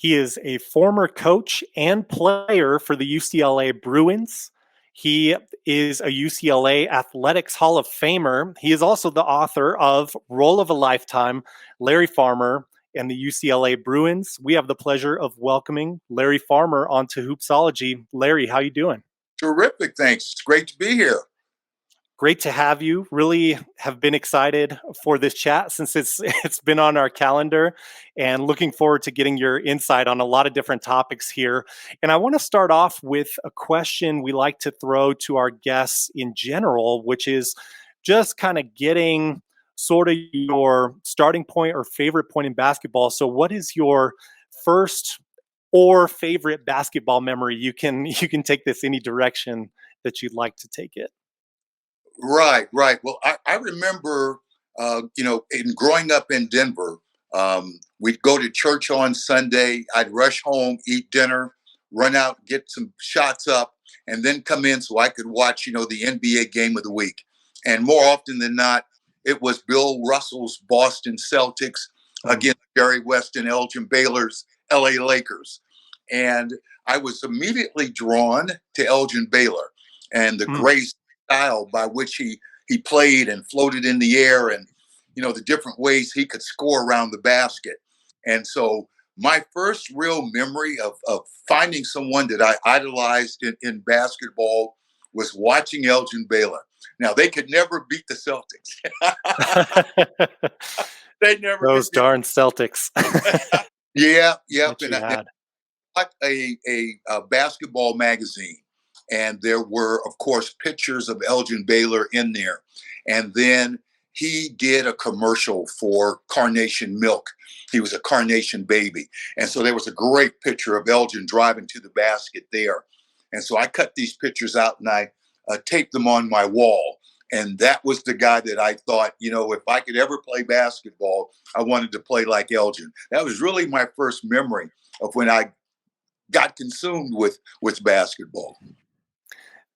He is a former coach and player for the UCLA Bruins. He is a UCLA Athletics Hall of Famer. He is also the author of Role of a Lifetime, Larry Farmer and the UCLA Bruins. We have the pleasure of welcoming Larry Farmer onto Hoopsology. Larry, how you doing? Terrific, thanks. It's great to be here. Great to have you. Really have been excited for this chat since it's been on our calendar, and looking forward to getting your insight on a lot of different topics here. And I want to start off with a question we like to throw to our guests in general, which is just kind of getting sort of your starting point or favorite point in basketball. So what is your first or favorite basketball memory? You can take this any direction that you'd like to take it. Right. Well, I remember, in growing up in Denver, we'd go to church on Sunday. I'd rush home, eat dinner, run out, get some shots up, and then come in so I could watch, the NBA game of the week. And more often than not, it was Bill Russell's Boston Celtics against Jerry West and Elgin Baylor's LA Lakers. And I was immediately drawn to Elgin Baylor and the grace style by which he played and floated in the air, and the different ways he could score around the basket. And so my first real memory of finding someone that I idolized in basketball was watching Elgin Baylor. Now, they could never beat the Celtics. They never Those darn Celtics. Yeah. And I bought a basketball magazine, and there were, of course, pictures of Elgin Baylor in there. And then he did a commercial for Carnation Milk. He was a Carnation baby. And so there was a great picture of Elgin driving to the basket there. And so I cut these pictures out and I taped them on my wall. And that was the guy that I thought, if I could ever play basketball, I wanted to play like Elgin. That was really my first memory of when I got consumed with basketball.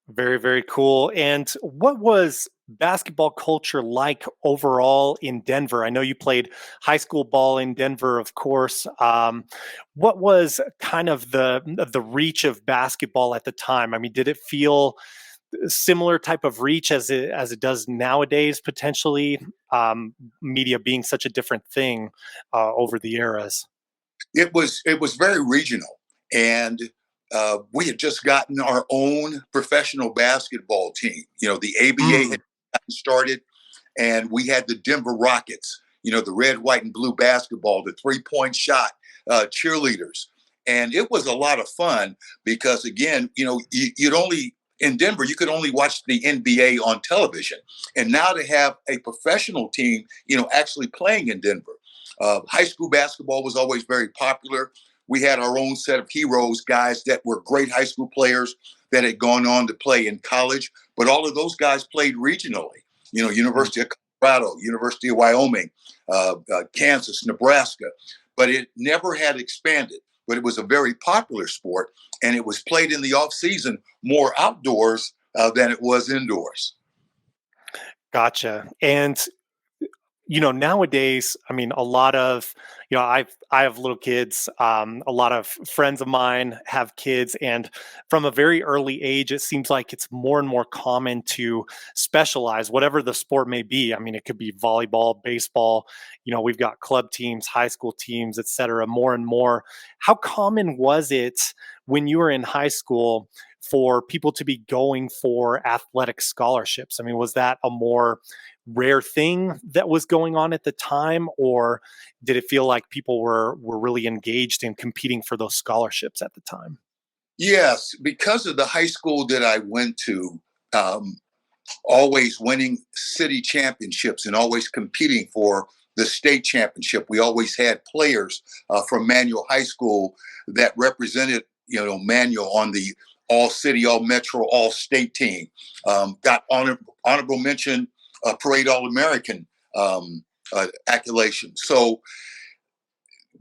Very, very cool. And what was basketball culture like overall in Denver? I know you played high school ball in Denver, of course. What was kind of the reach of basketball at the time? I mean, did it feel similar type of reach as it does nowadays, potentially? Media being such a different thing over the eras. It was very regional, and we had just gotten our own professional basketball team. The ABA had gotten started, and we had the Denver Rockets. The red, white, and blue basketball, the 3-point shot, cheerleaders, and it was a lot of fun because, again, you'd only in Denver, you could only watch the NBA on television, and now to have a professional team, actually playing in Denver. High school basketball was always very popular. We had our own set of heroes, guys that were great high school players that had gone on to play in college, but all of those guys played regionally. University of Colorado, University of Wyoming, Kansas, Nebraska, but it never had expanded. But it was a very popular sport, and it was played in the off season more outdoors than it was indoors. Gotcha. And nowadays, I mean, a lot of, I have little kids. A lot of friends of mine have kids, and from a very early age, it seems like it's more and more common to specialize, whatever the sport may be. I mean, it could be volleyball, baseball. We've got club teams, high school teams, et cetera, more and more. How common was it when you were in high school for people to be going for athletic scholarships? I mean, was that a more rare thing that was going on at the time, or did it feel like people were really engaged in competing for those scholarships at the time? Yes, because of the high school that I went to, always winning city championships and always competing for the state championship. We always had players from Manual High School that represented, Manual on the all city, all metro, all state team. Got honorable mention, parade All-American accolation. So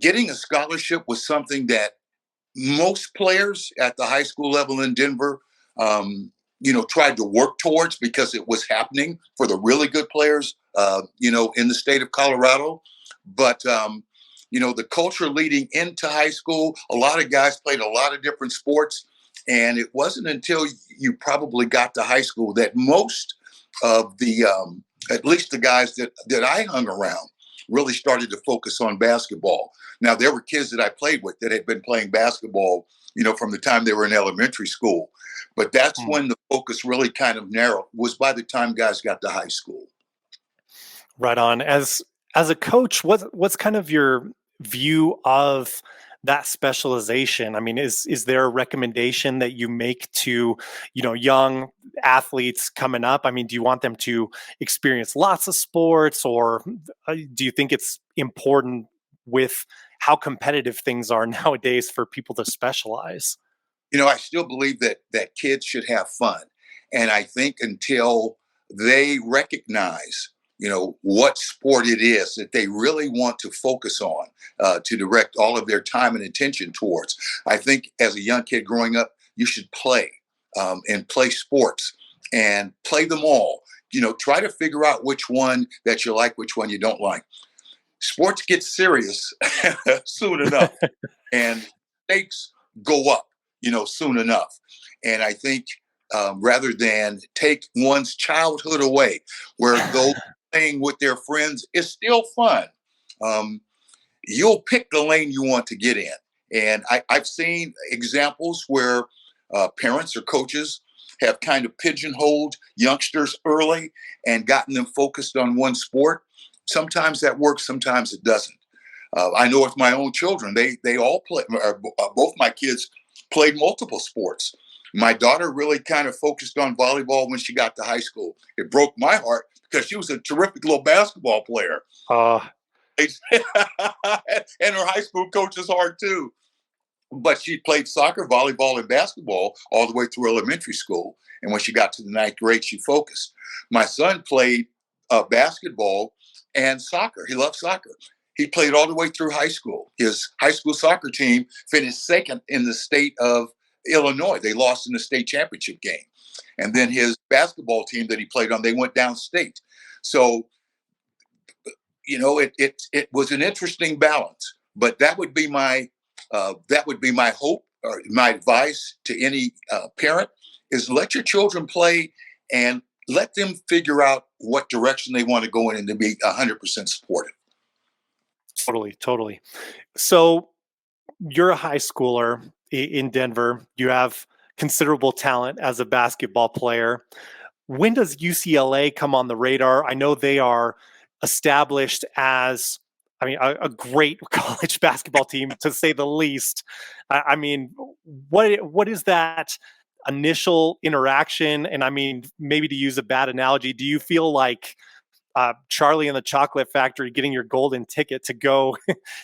getting a scholarship was something that most players at the high school level in Denver, tried to work towards because it was happening for the really good players, in the state of Colorado. But the culture leading into high school, a lot of guys played a lot of different sports. And it wasn't until you probably got to high school that most of the, at least the guys that I hung around, really started to focus on basketball. Now, there were kids that I played with that had been playing basketball, from the time they were in elementary school. But that's Mm. when the focus really kind of narrowed, was by the time guys got to high school. Right on. As a coach, what's kind of your view of that specialization? I mean, is there a recommendation that you make to, young athletes coming up? I mean, do you want them to experience lots of sports, or do you think it's important with how competitive things are nowadays for people to specialize? I still believe that kids should have fun. And I think until they recognize, what sport it is that they really want to focus on, to direct all of their time and attention towards, I think as a young kid growing up, you should play, and play sports and play them all. Try to figure out which one that you like, which one you don't like. Sports get serious soon enough, and stakes go up, soon enough. And I think, rather than take one's childhood away, where those playing with their friends is still fun, um, you'll pick the lane you want to get in. And I've seen examples where parents or coaches have kind of pigeonholed youngsters early and gotten them focused on one sport. Sometimes that works, sometimes it doesn't. I know with my own children, they all play. Both my kids played multiple sports. My daughter really kind of focused on volleyball when she got to high school. It broke my heart because she was a terrific little basketball player, Uh, and her high school coach's heart too. But she played soccer, volleyball, and basketball all the way through elementary school. And when she got to the ninth grade, she focused. My son played basketball and soccer. He loved soccer. He played all the way through high school. His high school soccer team finished second in the state of Illinois. They lost in the state championship game. And then his basketball team that he played on, they went downstate. So, it was an interesting balance. But that would be my hope, or my advice to any parent, is let your children play and let them figure out what direction they want to go in, and to be 100% supportive. Totally, totally. So you're a high schooler in Denver. You have considerable talent as a basketball player. When does UCLA come on the radar? I know they are established as, I mean, a great college basketball team, to say the least. I mean, what is that initial interaction? And I mean, maybe to use a bad analogy, do you feel like Charlie and the Chocolate Factory getting your golden ticket to go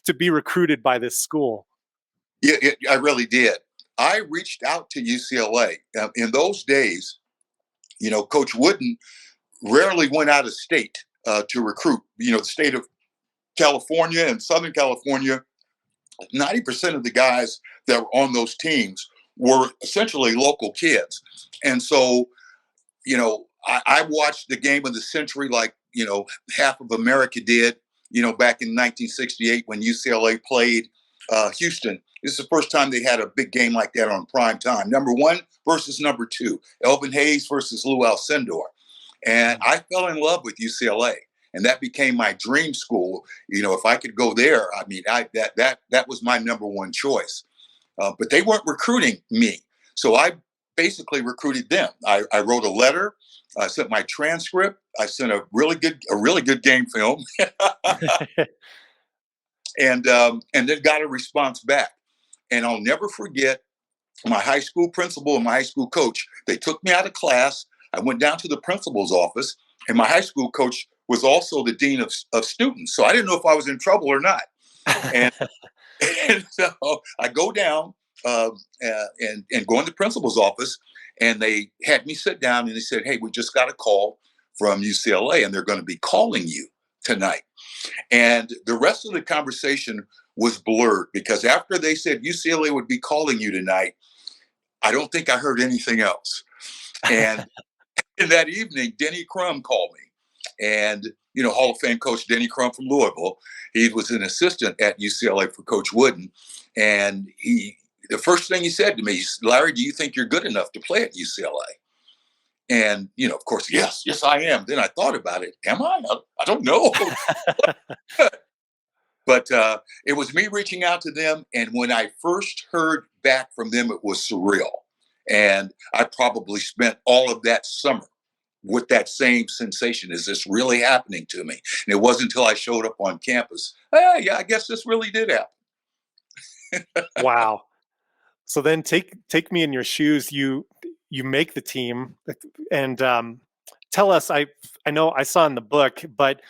to be recruited by this school? Yeah, I really did. I reached out to UCLA. In those days, Coach Wooden rarely went out of state to recruit. The state of California and Southern California, 90% of the guys that were on those teams were essentially local kids. And so, I watched the game of the century like, half of America did, back in 1968 when UCLA played Houston. This is the first time they had a big game like that on prime time. Number one versus number two, Elvin Hayes versus Lou Alcindor. And I fell in love with UCLA. And that became my dream school. If I could go there, I mean, that was my number one choice. But they weren't recruiting me, so I basically recruited them. I wrote a letter. I sent my transcript. I sent a really good game film, and then got a response back. And I'll never forget my high school principal and my high school coach. They took me out of class. I went down to the principal's office, and my high school coach was also the dean of students. So I didn't know if I was in trouble or not. And, and so I go down, and go in the principal's office, and they had me sit down, and they said, "Hey, we just got a call from UCLA, and they're going to be calling you tonight." And the rest of the conversation was blurred, because after they said UCLA would be calling you tonight, I don't think I heard anything else. And in that evening, Denny Crum called me, and Hall of Fame coach Denny Crum from Louisville. He was an assistant at UCLA for Coach Wooden. And the first thing he said to me, Larry, do you think you're good enough to play at UCLA? And, of course, yes, I am. Then I thought about it. Am I? I don't know. But it was me reaching out to them. And when I first heard back from them, it was surreal. And I probably spent all of that summer with that same sensation. Is this really happening to me? And it wasn't until I showed up on campus. Yeah, I guess this really did happen. Wow. So then take me in your shoes. You make the team, and tell us. I know I saw in the book, but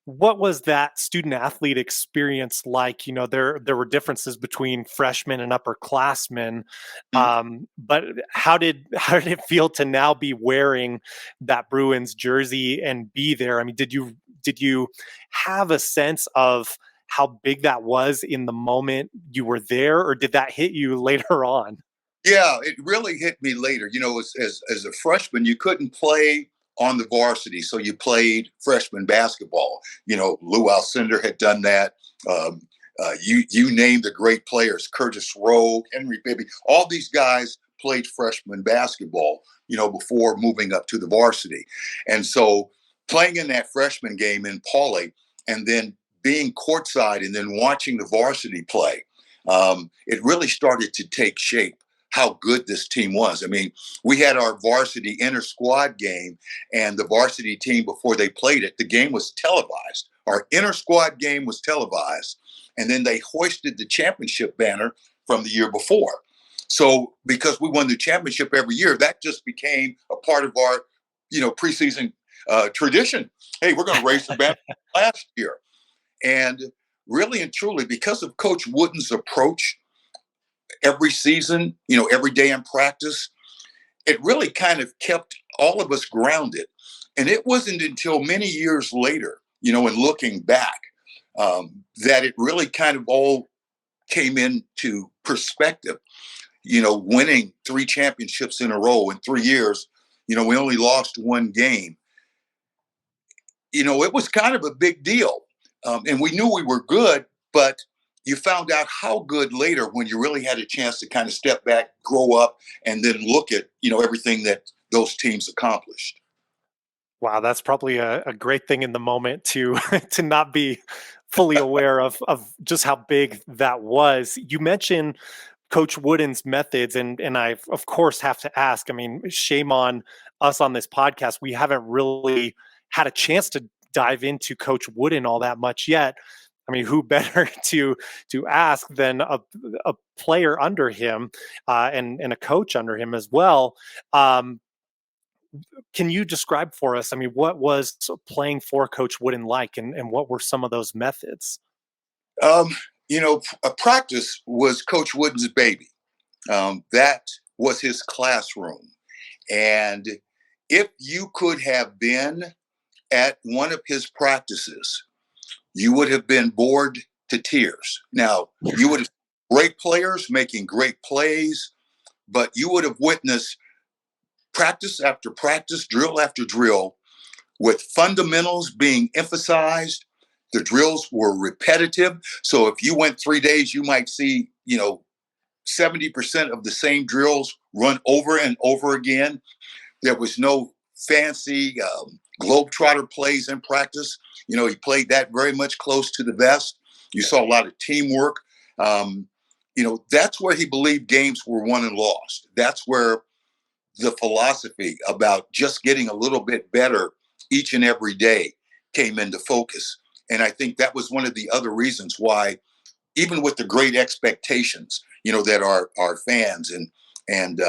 what was that student athlete experience like? There were differences between freshmen and upperclassmen, but how did it feel to now be wearing that Bruins jersey and be there? I mean, did you have a sense of how big that was in the moment you were there, or did that hit you later on? Yeah, it really hit me later. As a freshman, you couldn't play on the varsity, so you played freshman basketball. Lou Alcindor had done that. You named the great players: Curtis Rowe, Henry Bibby. All these guys played freshman basketball, before moving up to the varsity. And so playing in that freshman game in Pauley, and then being courtside, and then watching the varsity play, it really started to take shape how good this team was. I mean, we had our varsity inter-squad game, and the varsity team, before they played it, the game was televised. Our inter-squad game was televised, and then they hoisted the championship banner from the year before. So because we won the championship every year, that just became a part of our, preseason tradition. Hey, we're going to raise the banner last year. And really and truly, because of Coach Wooden's approach every season, every day in practice, it really kind of kept all of us grounded. And it wasn't until many years later, and looking back, that it really kind of all came into perspective. Winning 3 championships in a row in 3 years, we only lost 1 game. It was kind of a big deal. And we knew we were good, but you found out how good later when you really had a chance to kind of step back, grow up, and then look at, everything that those teams accomplished. Wow, that's probably a great thing in the moment to to not be fully aware of just how big that was. You mentioned Coach Wooden's methods, and I of course have to ask. I mean, shame on us on this podcast. We haven't really had a chance to dive into Coach Wooden all that much yet. I mean, who better to ask than a player under him, and a coach under him as well? Can you describe for us? I mean, what was playing for Coach Wooden like, and what were some of those methods? Um, a practice was Coach Wooden's baby. That was his classroom. And if you could have been at one of his practices, you would have been bored to tears. Now, you would have great players making great plays, but you would have witnessed practice after practice, drill after drill, with fundamentals being emphasized. The drills were repetitive. So if you went 3 days, you might see, 70% of the same drills run over and over again. There was no fancy globetrotter plays in practice. He played that very much close to the vest. You saw a lot of teamwork. That's where he believed games were won and lost. That's where the philosophy about just getting a little bit better each and every day came into focus. And I think that was one of the other reasons why, even with the great expectations, that our fans and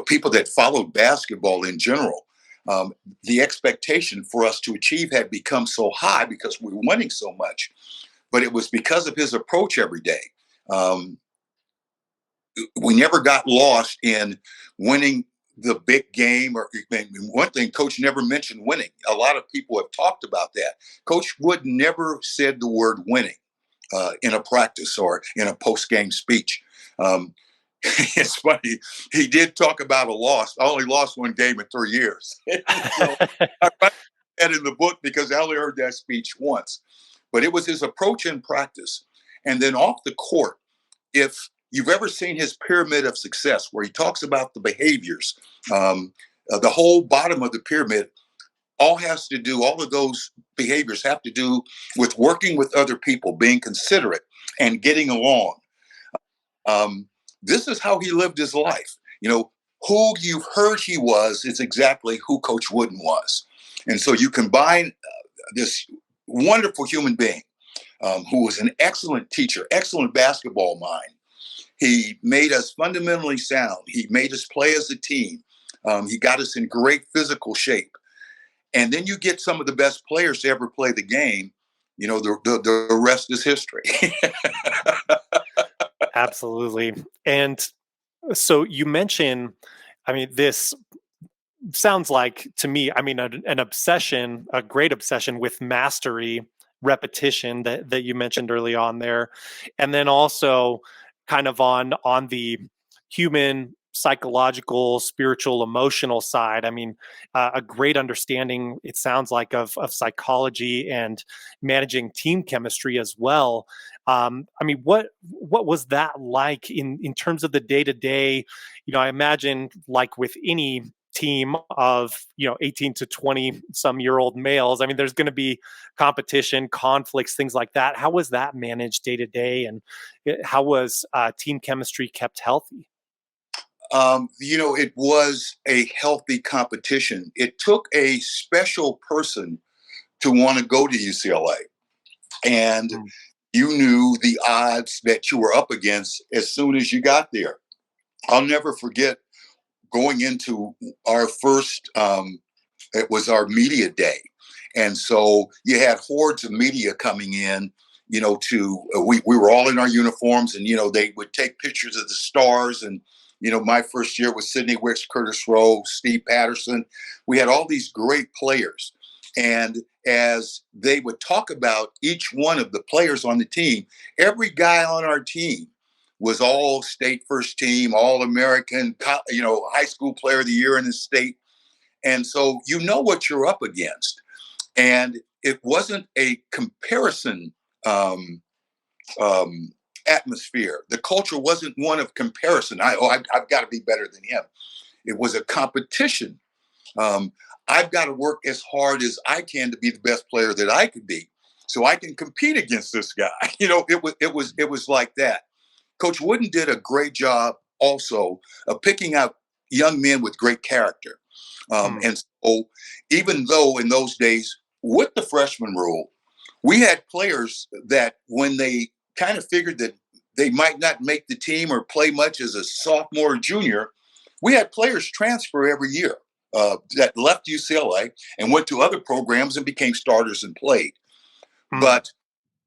people that followed basketball in general, the expectation for us to achieve had become so high because we were winning so much. But it was because of his approach every day. We never got lost in winning the big game. Or one thing, Coach never mentioned winning. A lot of people have talked about that. Coach Wood never said the word winning in a practice or in a post-game speech. It's funny. He did talk about a loss. I only lost 1 game in 3 years. So, that in the book because I only heard that speech once. But it was his approach in practice. And then off the court, if you've ever seen his pyramid of success, where he talks about the behaviors, the whole bottom of the pyramid all of those behaviors have to do with working with other people, being considerate, and getting along. Um, this is how he lived his life. Who you've heard he was is exactly who Coach Wooden was. And so you combine this wonderful human being who was an excellent teacher, excellent basketball mind. He made us fundamentally sound. He made us play as a team. He got us in great physical shape. And then you get some of the best players to ever play the game. The rest is history. Absolutely. And so you mentioned, I mean, this sounds like to me, I mean, an obsession, a great obsession with mastery, repetition that you mentioned early on there, and then also kind of on the human psychological, spiritual, emotional side. I mean, a great understanding, it sounds like, of psychology and managing team chemistry as well. I mean, what was that like in terms of the day to day? I imagine, like with any team of 18 to 20 some year old males, I mean, there's going to be competition, conflicts, things like that. How was that managed day to day, and how was team chemistry kept healthy? It was a healthy competition. It took a special person to want to go to UCLA, and Mm. you knew the odds that you were up against as soon as you got there. I'll never forget going into our first, it was our media day. And so you had hordes of media coming in, we were all in our uniforms, and, they would take pictures of the stars. And, my first year was Sidney Wicks, Curtis Rowe, Steve Patterson. We had all these great players. And as they would talk about each one of the players on the team, every guy on our team was all state first team, all American, high school player of the year in the state. And so you know what you're up against. And it wasn't a comparison um, um, atmosphere. The culture wasn't one of comparison. I've got to be better than him. It was a competition. Um, I've got to work as hard as I can to be the best player that I could be, so I can compete against this guy. It was like that. Coach Wooden did a great job also of picking out young men with great character. Mm. And so, even though in those days, with the freshman rule, we had players that when they kind of figured that they might not make the team or play much as a sophomore or junior, we had players transfer every year that left UCLA and went to other programs and became starters and played. Mm. But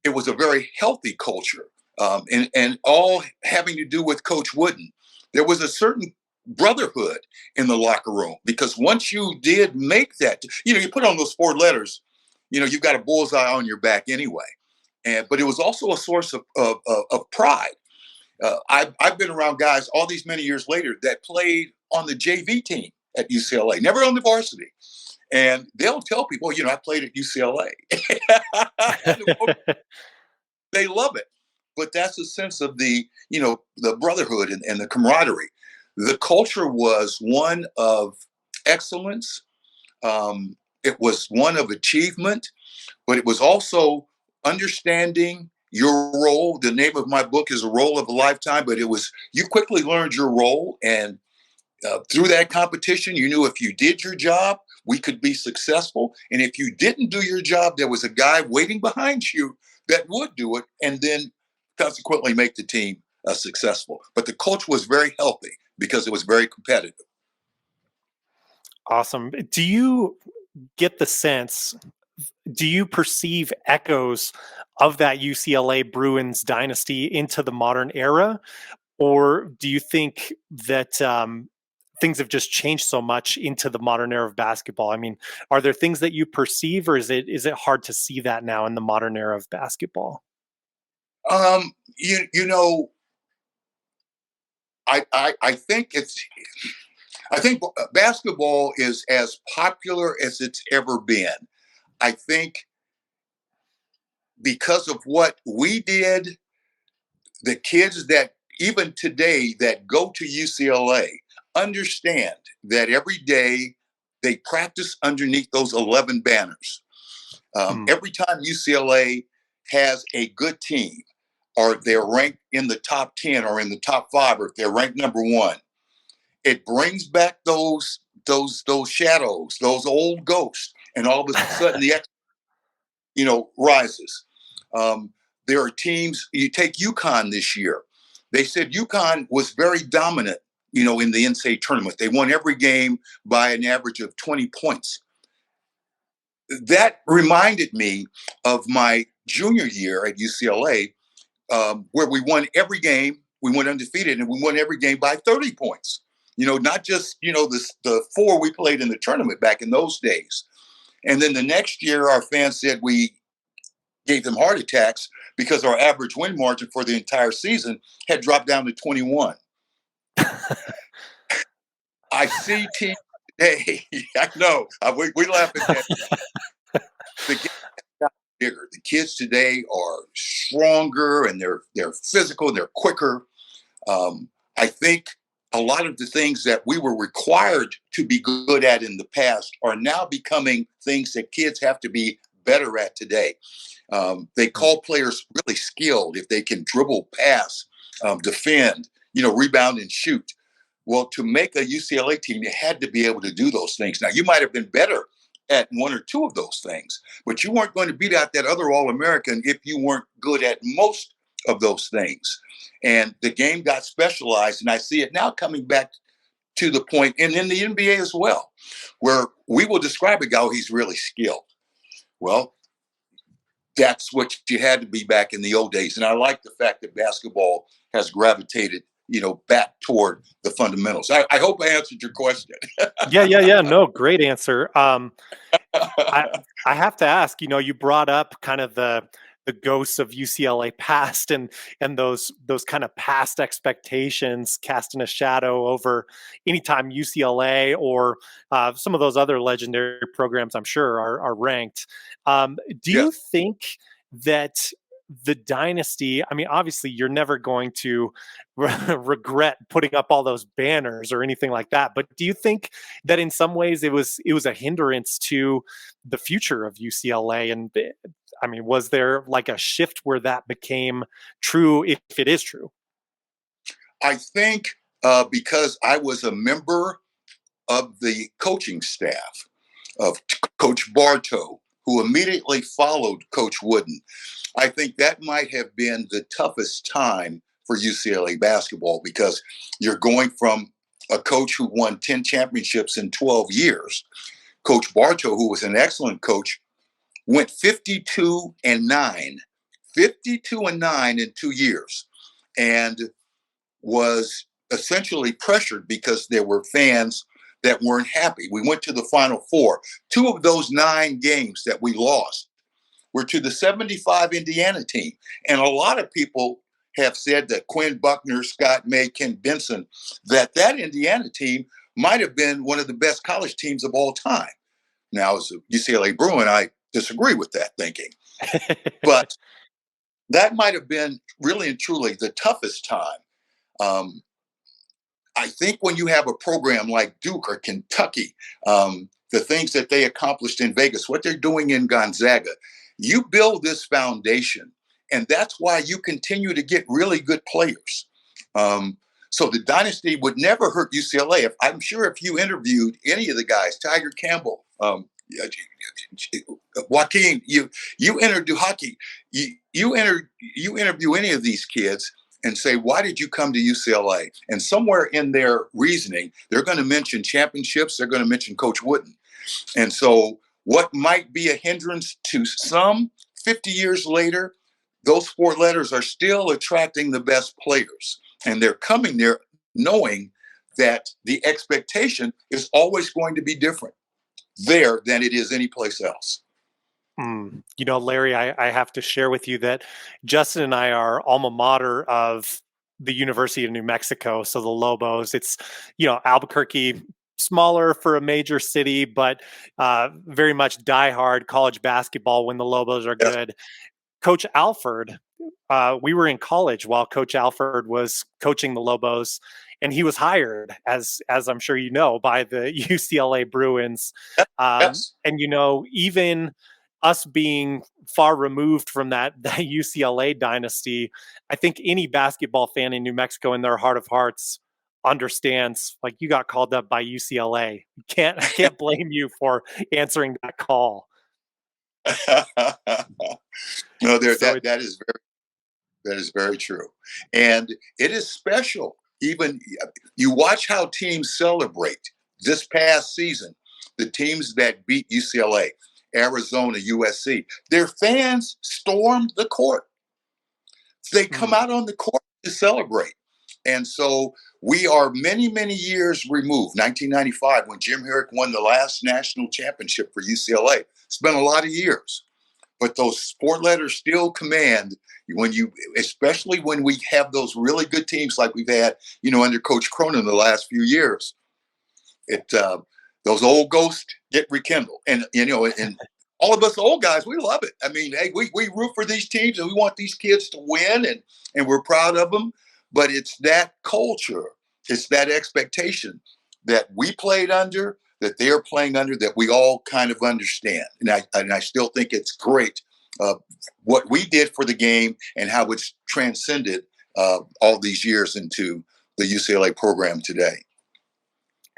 it was a very healthy culture, and all having to do with Coach Wooden. There was a certain brotherhood in the locker room because once you did make that, you put on those four letters, you've got a bullseye on your back anyway. But it was also a source of pride. I've been around guys all these many years later that played on the JV team at UCLA, never on the varsity. And they'll tell people, I played at UCLA. They love it. But that's a sense of the brotherhood and the camaraderie. The culture was one of excellence. It was one of achievement, but it was also understanding your role. The name of my book is A Role of a Lifetime, but it was, you quickly learned your role. And through that competition, you knew if you did your job, we could be successful. And if you didn't do your job, there was a guy waiting behind you that would do it and then consequently make the team successful. But the culture was very healthy because it was very competitive. Awesome. Do you get the sense, do you perceive echoes of that UCLA Bruins dynasty into the modern era? Or do you think that things have just changed so much into the modern era of basketball? I mean, are there things that you perceive, or is it hard to see that now in the modern era of basketball? You know, I think I think basketball is as popular as it's ever been. I think because of what we did, the kids that even today that go to UCLA understand that every day they practice underneath those 11 banners. Mm. Every time UCLA has a good team, or they're ranked in the top 10 or in the top 5, or if they're ranked number 1, it brings back those shadows, those old ghosts, and all of a sudden the rises. Um, there are teams. You take UConn this year. They said UConn was very dominant, in the NCAA tournament. They won every game by an average of 20 points. That reminded me of my junior year at UCLA, where we won every game. We went undefeated, and we won every game by 30 points. Not just the 4 we played in the tournament back in those days. And then the next year, our fans said we gave them heart attacks because our average win margin for the entire season had dropped down to 21. I see teams today. I know we laugh at that. The game got bigger. The kids today are stronger, and they're physical. They're quicker. I think a lot of the things that we were required to be good at in the past are now becoming things that kids have to be better at today. They call players really skilled if they can dribble, pass, defend, rebound and shoot. Well, to make a UCLA team, you had to be able to do those things. Now, you might have been better at 1 or 2 of those things, but you weren't going to beat out that other All-American if you weren't good at most of those things. And the game got specialized, and I see it now coming back to the point, and in the NBA as well, where we will describe a guy, oh, he's really skilled. Well, that's what you had to be back in the old days. And I like the fact that basketball has gravitated, back toward the fundamentals. I hope I answered your question. Yeah. No, great answer. I I have to ask, you brought up kind of the ghosts of UCLA past and those kind of past expectations casting a shadow over anytime UCLA or some of those other legendary programs, I'm sure, are ranked. Do you Yes. think that the dynasty, I mean, obviously you're never going to regret putting up all those banners or anything like that, but do you think that in some ways it was a hindrance to the future of UCLA? And I mean, was there like a shift where that became true, if it is true? I think because I was a member of the coaching staff of Coach Bartow, who immediately followed Coach Wooden, I think that might have been the toughest time for UCLA basketball, because you're going from a coach who won 10 championships in 12 years. Coach Bartow, who was an excellent coach, went 52-9, 52-9 in 2 years, and was essentially pressured because there were fans that weren't happy. We went to the Final Four. 2 of those 9 games that we lost were to the 75 Indiana team. And a lot of people have said that Quinn Buckner, Scott May, Ken Benson, that Indiana team might have been one of the best college teams of all time. Now, as a UCLA Bruin, I disagree with that thinking. But that might have been really and truly the toughest time. Um, I think when you have a program like Duke or Kentucky, the things that they accomplished in Vegas, what they're doing in Gonzaga, you build this foundation, and that's why you continue to get really good players. So the dynasty would never hurt UCLA. I'm sure if you interviewed any of the guys, Tiger Campbell, Joaquin, you interview hockey, you interview any of these kids and say, why did you come to UCLA? And somewhere in their reasoning, they're going to mention championships. They're going to mention Coach Wooden. And so what might be a hindrance to some 50 years later, those 4 letters are still attracting the best players. And they're coming there knowing that the expectation is always going to be different there than it is anyplace else. Larry, I have to share with you that Justin and I are alma mater of the University of New Mexico. So the Lobos, it's, Albuquerque, smaller for a major city, but very much diehard college basketball when the Lobos are Yes. good. Coach Alford, we were in college while Coach Alford was coaching the Lobos, and he was hired, as I'm sure you know, by the UCLA Bruins. Yes. And even us being far removed from that UCLA dynasty, I think any basketball fan in New Mexico, in their heart of hearts, understands like you got called up by UCLA. I can't blame you for answering that call. No, So that is very true, and it is special. Even you watch how teams celebrate this past season. The teams that beat UCLA, Arizona, USC, their fans stormed the court. They come mm, out on the court to celebrate. And so we are many, many years removed. 1995, when Jim Herrick won the last national championship for UCLA. It's been a lot of years, but those sport letters still command when you, especially when we have those really good teams like we've had, under Coach Cronin the last few years. It those old ghosts get rekindled, and all of us old guys, we love it. I mean, hey, we root for these teams and we want these kids to win, and we're proud of them. But it's that culture, it's that expectation that we played under, that they're playing under, that we all kind of understand. And I still think it's great what we did for the game and how it's transcended all these years into the UCLA program today.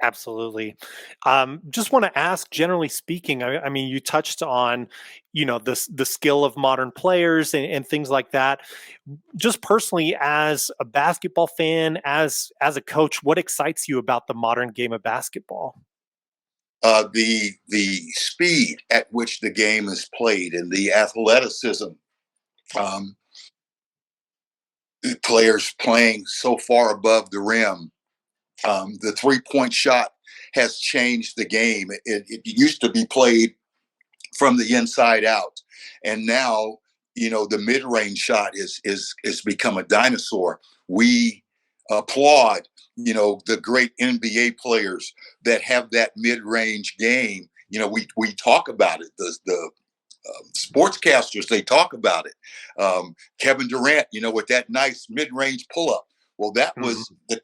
absolutely. Just want to ask, generally speaking, I mean, you touched on, the skill of modern players and things like that. Just personally, as a basketball fan, as a coach, what excites you about the modern game of basketball? The speed at which the game is played and the athleticism, um, players playing so far above the rim. The 3-point shot has changed the game. It used to be played from the inside out, and now the mid-range shot is become a dinosaur. We applaud the great NBA players that have that mid-range game. We talk about it. The sportscasters, they talk about it. Kevin Durant, with that nice mid-range pull-up. Well, that was Mhm. the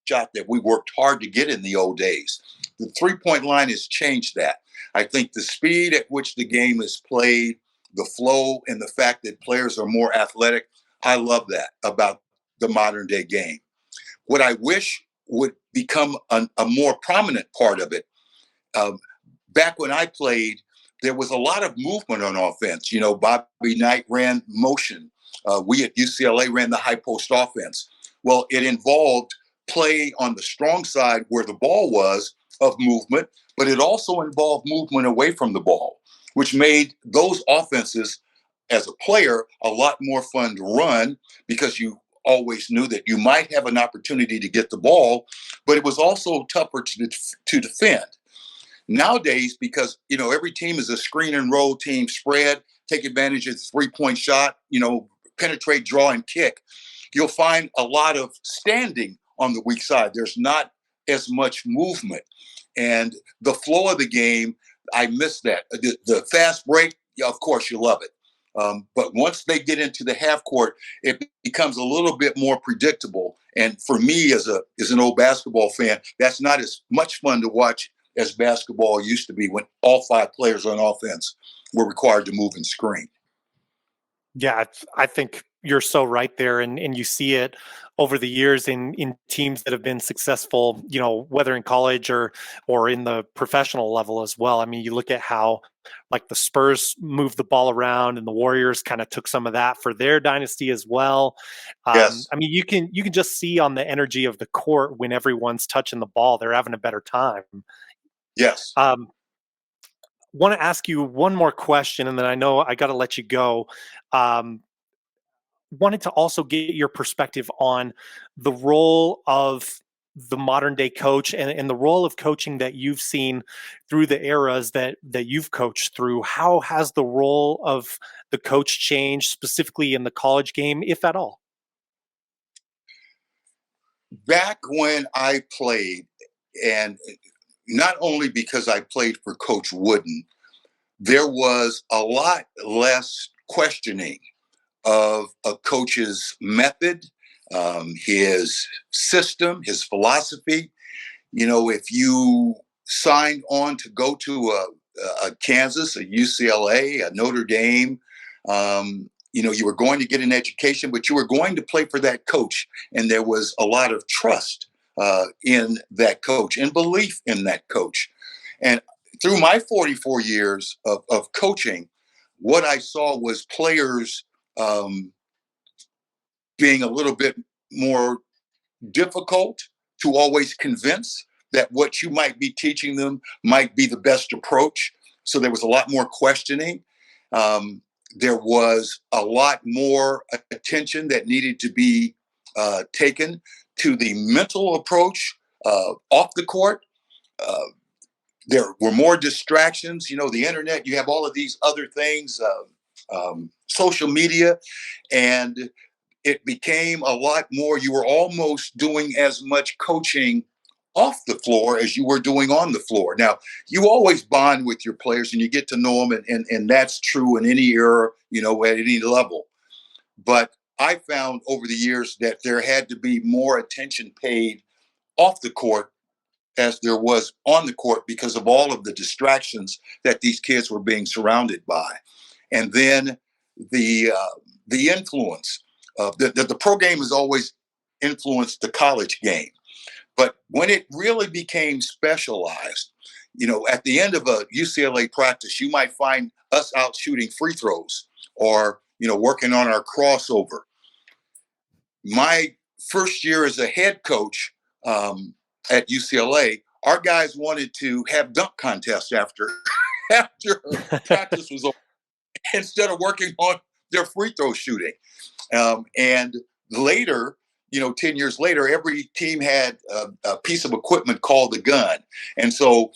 shot that we worked hard to get in the old days. The 3-point line has changed that. I think the speed at which the game is played, the flow, and the fact that players are more athletic, I love that about the modern day game. What I wish would become a more prominent part of it. Um, Back when I played, there was a lot of movement on offense. Bobby Knight ran motion. We at UCLA ran the high post offense. Well, it involved play on the strong side where the ball was of movement, but it also involved movement away from the ball, which made those offenses as a player a lot more fun to run because you always knew that you might have an opportunity to get the ball, but it was also tougher to defend. Nowadays, because every team is a screen and roll team, spread, take advantage of the 3-point shot, penetrate, draw, and kick, you'll find a lot of standing on the weak side. There's not as much movement. And the flow of the game, I miss that. The fast break, yeah, of course, you love it. But once they get into the half court, it becomes a little bit more predictable. And for me, as an old basketball fan, that's not as much fun to watch as basketball used to be when all 5 players on offense were required to move and screen. Yeah, I think you're so right there, and you see it over the years in teams that have been successful, whether in college or in the professional level as well. I mean, you look at how like the Spurs moved the ball around, and the Warriors kind of took some of that for their dynasty as well. Yes, I mean, you can just see on the energy of the court when everyone's touching the ball, they're having a better time. yes. Um, Want to ask you one more question, and then I know I got to let you go. Um, Wanted to also get your perspective on the role of the modern day coach and the role of coaching that you've seen through the eras that you've coached through. How has the role of the coach changed specifically in the college game, if at all? Back when I played, and not only because I played for Coach Wooden, there was a lot less questioning of a coach's method, his system, his philosophy. If you signed on to go to a Kansas, a UCLA, a Notre Dame, you were going to get an education, but you were going to play for that coach. And there was a lot of trust in that coach and belief in that coach. And through my 44 years of coaching, what I saw was players being a little bit more difficult to always convince that what you might be teaching them might be the best approach. So there was a lot more questioning. There was a lot more attention that needed to be taken to the mental approach off the court. Uh, there were more distractions. The internet, you have all of these other things, social media, and it became a lot more. You were almost doing as much coaching off the floor as you were doing on the floor. Now, you always bond with your players and you get to know them, and that's true in any era, at any level. But I found over the years that there had to be more attention paid off the court as there was on the court because of all of the distractions that these kids were being surrounded by. And then the influence of the pro game has always influenced the college game. But when it really became specialized, at the end of a UCLA practice, you might find us out shooting free throws or, working on our crossover. My first year as a head coach at UCLA, our guys wanted to have dunk contests after practice was over instead of working on their free throw shooting. And later, 10 years later, every team had a piece of equipment called the gun. And so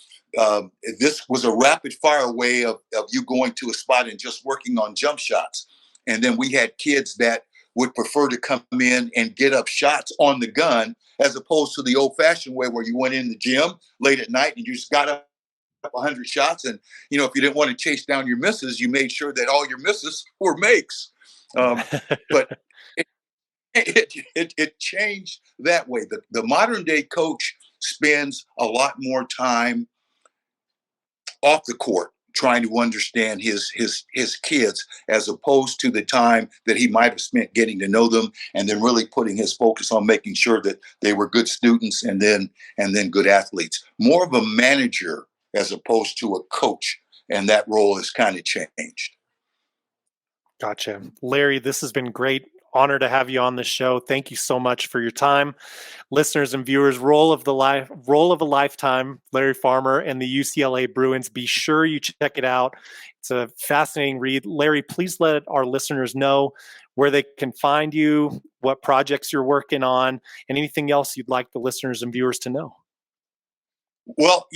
this was a rapid fire way of you going to a spot and just working on jump shots. And then we had kids that would prefer to come in and get up shots on the gun as opposed to the old fashioned way where you went in the gym late at night and you just got up 100 shots. And, if you didn't want to chase down your misses, you made sure that all your misses were makes. But it changed that way. The modern day coach spends a lot more time off the court trying to understand his kids as opposed to the time that he might have spent getting to know them and then really putting his focus on making sure that they were good students and then good athletes. More of a manager as opposed to a coach, and that role has kind of changed. Gotcha. Larry, this has been great. Honor to have you on the show. Thank you so much for your time. Listeners and viewers, role of a lifetime, Larry Farmer and the UCLA Bruins. Be sure you check it out. It's a fascinating read. Larry, please let our listeners know where they can find you, what projects you're working on, and anything else you'd like the listeners and viewers to know. Well,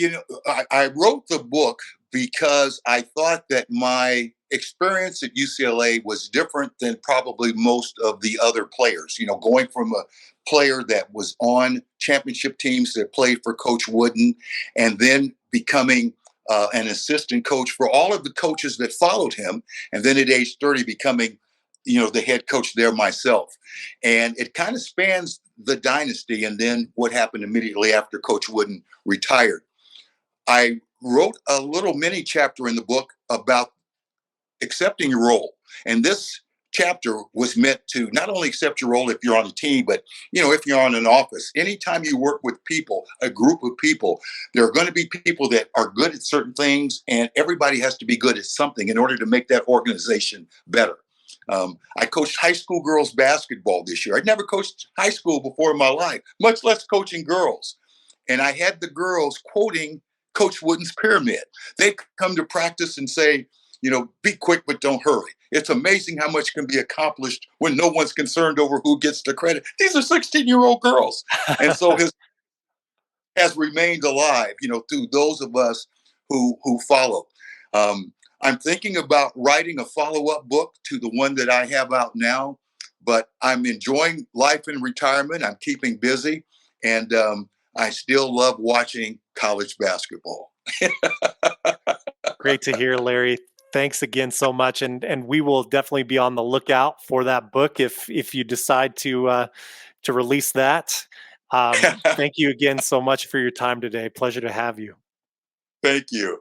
I wrote the book because I thought that my experience at UCLA was different than probably most of the other players. Going from a player that was on championship teams that played for Coach Wooden and then becoming an assistant coach for all of the coaches that followed him. And then at age 30, becoming, the head coach there myself. And it kind of spans the dynasty and then what happened immediately after Coach Wooden retired. I wrote a little mini chapter in the book about accepting your role. And this chapter was meant to not only accept your role if you're on a team, but, if you're on an office, anytime you work with people, a group of people, there are going to be people that are good at certain things, and everybody has to be good at something in order to make that organization better. I coached high school girls basketball this year. I'd never coached high school before in my life, much less coaching girls. And I had the girls quoting Coach Wooden's pyramid. They come to practice and say, be quick, but don't hurry. It's amazing how much can be accomplished when no one's concerned over who gets the credit. These are 16-year-old girls. And so his has remained alive, through those of us who follow. I'm thinking about writing a follow-up book to the one that I have out now, but I'm enjoying life in retirement. I'm keeping busy, and I still love watching college basketball. Great to hear, Larry. Thanks again so much, and we will definitely be on the lookout for that book if you decide to release that. Thank you again so much for your time today. Pleasure to have you. Thank you.